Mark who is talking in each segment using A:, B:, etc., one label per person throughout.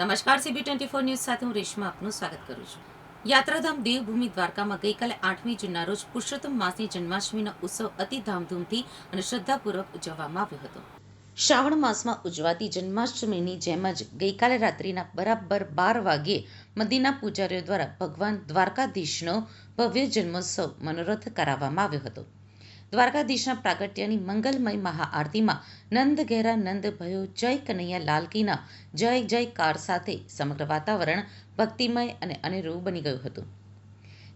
A: નમસ્કાર, CB24 news સાથે હું રેશમા આપનું સ્વાગત કરું છું. યાત્રાધામ દેવભૂમિ દ્વારકામાં ગઈકાલે 8મી જૂનના રોજ પુરુષોત્તમ માસની જન્માષ્ટમીનો ઉત્સવ અતિ ધામધૂમથી અને શ્રદ્ધાપૂર્વક ઉજવવામાં આવ્યો હતો. શ્રાવણ માસમાં ઉજવાતી જન્માષ્ટમીની જેમ જ ગઈકાલે રાત્રિના બરાબર 12 વાગ્યે મંદિરના પૂજારીઓ દ્વારા ભગવાન દ્વારકાધીશનો ભવ્ય જન્મોત્સવ મનોરથ કરાવવામાં આવ્યો હતો. દ્વારકાધીશના પ્રાગટ્યની મંગલમય મહાઆરતીમાં નંદ ઘેરા નંદ ભયો જય કનૈયા લાલ કીના જય જયકાર સાથે સમગ્ર વાતાવરણ ભક્તિમય અને અનેરું બની ગયું હતું.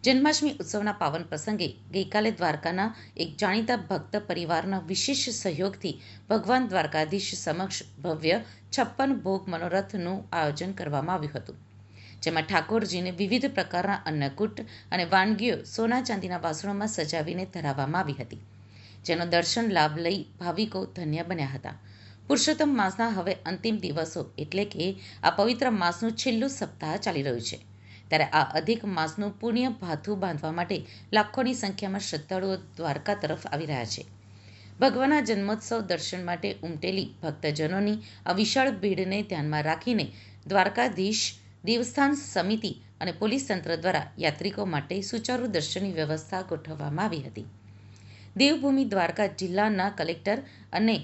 A: જન્માષ્ટમી ઉત્સવના પાવન પ્રસંગે ગઈકાલે દ્વારકાના એક જાણીતા ભક્ત પરિવારના વિશેષ સહયોગથી ભગવાન દ્વારકાધીશ સમક્ષ ભવ્ય 56 ભોગ મનોરથનું આયોજન કરવામાં આવ્યું હતું, જેમાં ઠાકોરજીને વિવિધ પ્રકારના અન્નકૂટ અને વાનગીઓ સોના ચાંદીના વાસણોમાં સજાવીને ધરાવવામાં આવી હતી, જેનો દર્શન લાભ લઈ ભાવિકો ધન્ય બન્યા હતા. પુરુષોત્તમ માસના હવે અંતિમ દિવસો એટલે કે આ પવિત્ર માસનું છેલ્લું સપ્તાહ ચાલી રહ્યું છે, ત્યારે આ અધિક માસનું પુણ્ય ભાથું બાંધવા માટે લાખોની સંખ્યામાં શ્રદ્ધાળુઓ દ્વારકા તરફ આવી રહ્યા છે. ભગવાનના જન્મોત્સવ દર્શન માટે ઉમટેલી ભક્તજનોની આ વિશાળ ભીડને ધ્યાનમાં રાખીને દ્વારકાધીશ દેવસ્થાન સમિતિ અને પોલીસ તંત્ર દ્વારા યાત્રિકો માટે સુચારુ દર્શનની વ્યવસ્થા ગોઠવવામાં આવી હતી. દેવભૂમિ દ્વારકા જિલ્લાના કલેક્ટર અને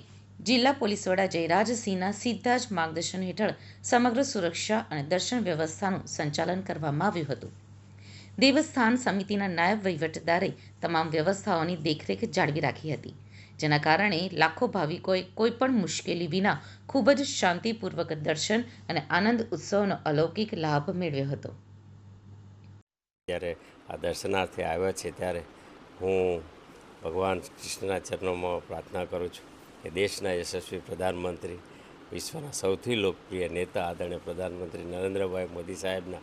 A: જિલ્લા પોલીસ વડા જયરાજસિંહના સીધા જ માર્ગદર્શન હેઠળ સમગ્ર સુરક્ષા અને દર્શન વ્યવસ્થાનું સંચાલન કરવામાં આવ્યું હતું. દેવસ્થાન સમિતિના નાયબ વહીવટદારે તમામ વ્યવસ્થાઓની દેખરેખ જાળવી રાખી હતી, જેના કારણે લાખો ભાવિકોએ કોઈપણ મુશ્કેલી વિના ખૂબ જ શાંતિપૂર્વક દર્શન અને આનંદ ઉત્સવનો અલૌકિક લાભ મેળવ્યો હતો.
B: જ્યારે આ દર્શનાર્થે આવ્યા છે ત્યારે હું ભગવાન કૃષ્ણના ચરણોમાં પ્રાર્થના કરું છું કે દેશના યશસ્વી પ્રધાનમંત્રી, વિશ્વના સૌથી લોકપ્રિય નેતા આદરણીય પ્રધાનમંત્રી નરેન્દ્રભાઈ મોદી સાહેબના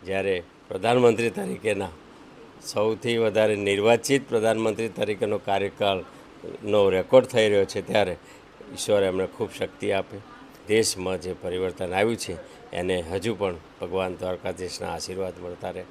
B: જ્યારે પ્રધાનમંત્રી તરીકેના સૌથી વધારે નિર્વાચિત પ્રધાનમંત્રી તરીકેનો કાર્યકાળનો રેકોર્ડ થઈ રહ્યો છે, ત્યારે ઈશ્વરે એમણે ખૂબ શક્તિ આપે. દેશમાં જે પરિવર્તન આવ્યું છે એને હજુ પણ ભગવાન દ્વારકાધીશના આશીર્વાદ મળતા રહે.